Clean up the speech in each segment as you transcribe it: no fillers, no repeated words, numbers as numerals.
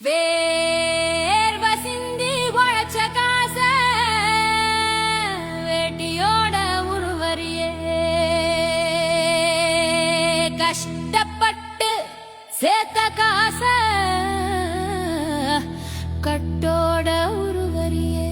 வேர்வ சிந்தி உழைச்ச காச வேட்டியோட உருவரியே கஷ்டப்பட்டு சேர்த்த காச கட்டோட உருவரியே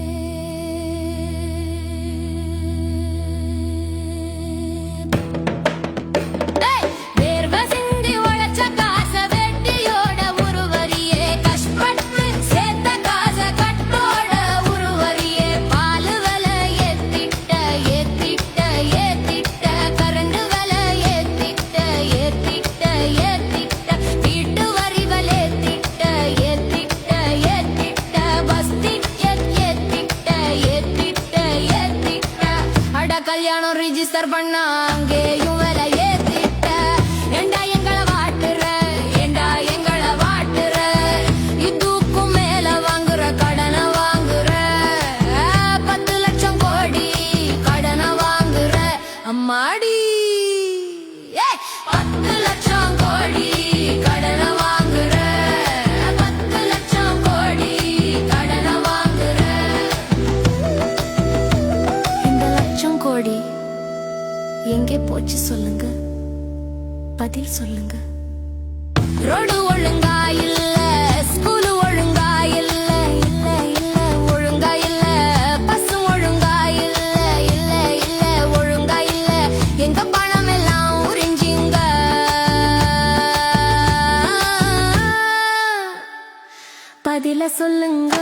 கல்யாணம் ரிஜிஸ்டர் பண்ணா அங்கேயும் விலை ஏத்திட்ட ஏண்டா எங்களை வாட்டுற ஏண்டா எங்களை வாட்டுற இதுக்கும் மேல வாங்குற கடனை வாங்குற 10 லட்சம் கோடி கடனை வாங்குற அம்மாடி 10 லட்சம் கோடி கடனை வாங்குற 10 லட்சம் கோடி கடனை வாங்குற இந்த லட்சம் கோடி எங்கே போச்சு சொல்லுங்க, பதில் சொல்லுங்க. ரோடு ஒழுங்கா இல்ல, ஸ்கூல் ஒழுங்கா இல்ல, இல்ல இல்ல ஒழுங்கா இல்ல, பஸ் ஒழுங்கா இல்ல, இல்ல இல்ல ஒழுங்கா இல்ல, எங்க பணம் எல்லாம் உறிஞ்சிங்க. பதில சொல்லுங்க.